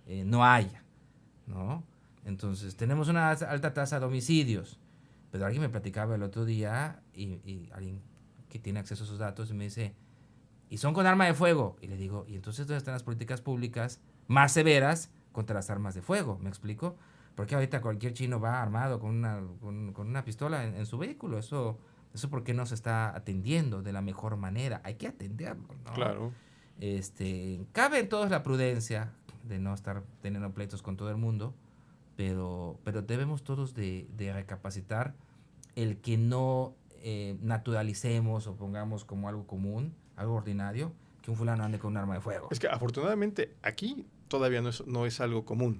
no haya, ¿no? Entonces, tenemos una alta tasa de homicidios, pero alguien me platicaba el otro día y alguien que tiene acceso a esos datos y me dice, y son con arma de fuego. Y le digo, ¿y entonces dónde están las políticas públicas más severas contra las armas de fuego? ¿Me explico? Porque ahorita cualquier chino va armado con una pistola en su vehículo. Eso ¿por qué no se está atendiendo de la mejor manera? Hay que atenderlo, ¿no? Claro, Cabe en todos la prudencia de no estar teniendo pleitos con todo el mundo, pero debemos todos de recapacitar el que no naturalicemos o pongamos como algo común, algo ordinario, que un fulano ande con un arma de fuego. es que afortunadamente aquí todavía no es algo común,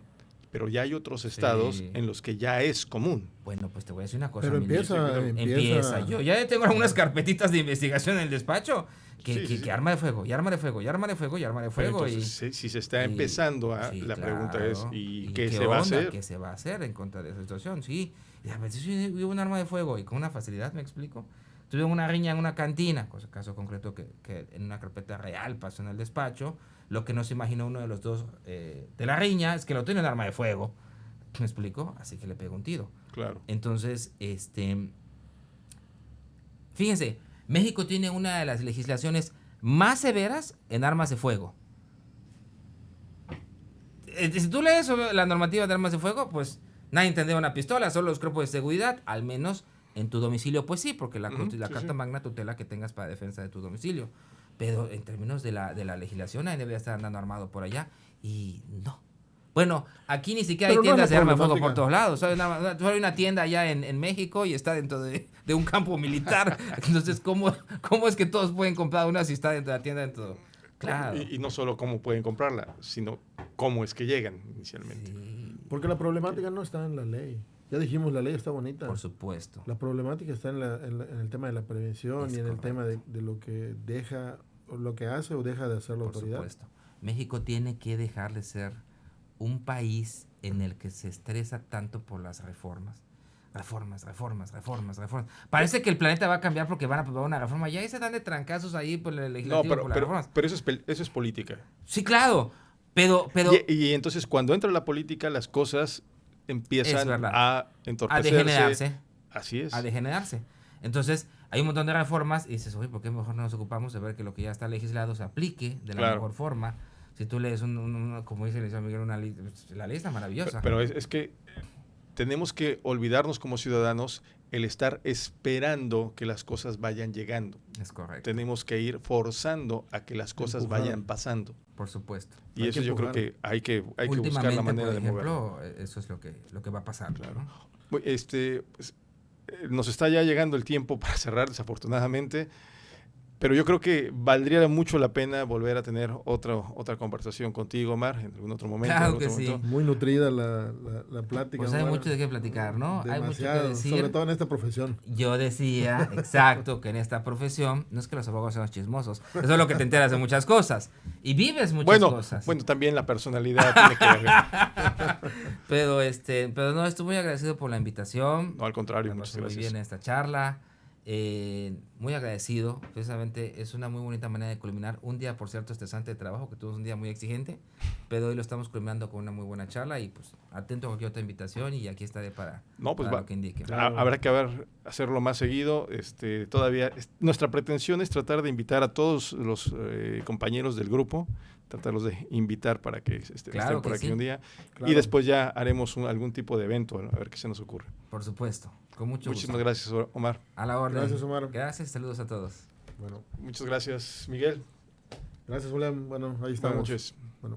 pero ya hay otros estados Sí. en los que ya es común. Bueno, pues te voy a decir una cosa. Pero mi niño. Empieza. Yo ya tengo algunas carpetitas de investigación en el despacho. Que arma de fuego, y arma de fuego, y arma de fuego, y arma de Pero fuego. entonces, si se está empezando, sí, la claro. pregunta es, ¿y qué qué se va a hacer? ¿Qué se va a hacer en contra de esa situación? Sí. Y a veces yo hubo un arma de fuego y con una facilidad, me explico. Tuve una riña en una cantina, caso concreto que en una carpeta real pasó en el despacho. Lo que no se imaginó uno de los dos de la riña es que lo tiene un arma de fuego. ¿Me explico? Así que le pegó un tiro. Claro. Entonces, fíjense, México tiene una de las legislaciones más severas en armas de fuego. Si tú lees sobre la normativa de armas de fuego, pues nadie tendría una pistola, solo los cuerpos de seguridad, al menos en tu domicilio, pues sí, porque la Carta Magna tutela que tengas para defensa de tu domicilio. Pero en términos de la legislación, nadie debería estar andando armado por allá, y no. Bueno, aquí ni siquiera hay tiendas de armas de fuego por todos lados. ¿Sabes? Hay una tienda allá en México y está dentro de un campo militar. Entonces, ¿cómo es que todos pueden comprar una si está dentro de la tienda dentro? Claro. Y no solo cómo pueden comprarla, sino cómo es que llegan inicialmente. Sí, Porque la problemática no está en la ley. Ya dijimos, la ley está bonita. por supuesto. La problemática está en el tema de la prevención Es y en el correcto. tema de lo que deja, o lo que hace o deja de hacer la Por autoridad. supuesto. México tiene que dejar de ser un país en el que se estresa tanto por las reformas. Reformas. Parece que el planeta va a cambiar porque van a aprobar una reforma. Ya ahí se dan de trancazos ahí por el legislativo, por las reformas. Pero eso es política. Sí, claro. Pero Y entonces cuando entra la política, las cosas empiezan a entorpecerse. A degenerarse. Así es. A degenerarse. Entonces, hay un montón de reformas y dices, oye, ¿por qué mejor no nos ocupamos de ver que lo que ya está legislado se aplique de la mejor forma? Si tú lees, como dice el licenciado Miguel, la ley está maravillosa. Pero es que tenemos que olvidarnos como ciudadanos el estar esperando que las cosas vayan llegando. Es correcto. Tenemos que ir forzando a que las cosas vayan pasando. Por supuesto. Y eso yo creo que hay que buscar la manera de moverlo. Eso es lo que va a pasar. Claro. Nos está ya llegando el tiempo para cerrar, desafortunadamente. Pero yo creo que valdría mucho la pena volver a tener otra conversación contigo, Omar, en algún otro momento. Claro en que otro sí. momento. Muy nutrida la plática. Pues hay Omar. mucho de qué platicar, ¿no? Hay mucho que Demasiado, decir. sobre todo en esta profesión. Yo decía, exacto, que en esta profesión, no es que los abogados sean chismosos, eso es lo que te enteras de muchas cosas. Y vives muchas cosas. Bueno, también la personalidad tiene que ver. Pero no, estoy muy agradecido por la invitación. No, al contrario, Me muchas pasé muy gracias. bien en esta charla. Muy agradecido. Precisamente es una muy bonita manera de culminar un día, por cierto, estresante de trabajo, que tuvimos un día muy exigente, pero hoy lo estamos culminando con una muy buena charla y pues atento a cualquier otra invitación y aquí estaré para lo que indique. Habrá que hacerlo más seguido. Todavía nuestra pretensión es tratar de invitar a todos los compañeros del grupo, tratarlos de invitar para que estén por aquí un día. Claro. Y después ya haremos algún tipo de evento, a ver qué se nos ocurre. Por supuesto, con mucho Muchísimas gusto. gracias, Omar. A la orden. Gracias, Omar. Gracias, saludos a todos. Bueno. Muchas gracias, Miguel. Gracias, Julián. Bueno, ahí estamos. Buenas noches. Bueno.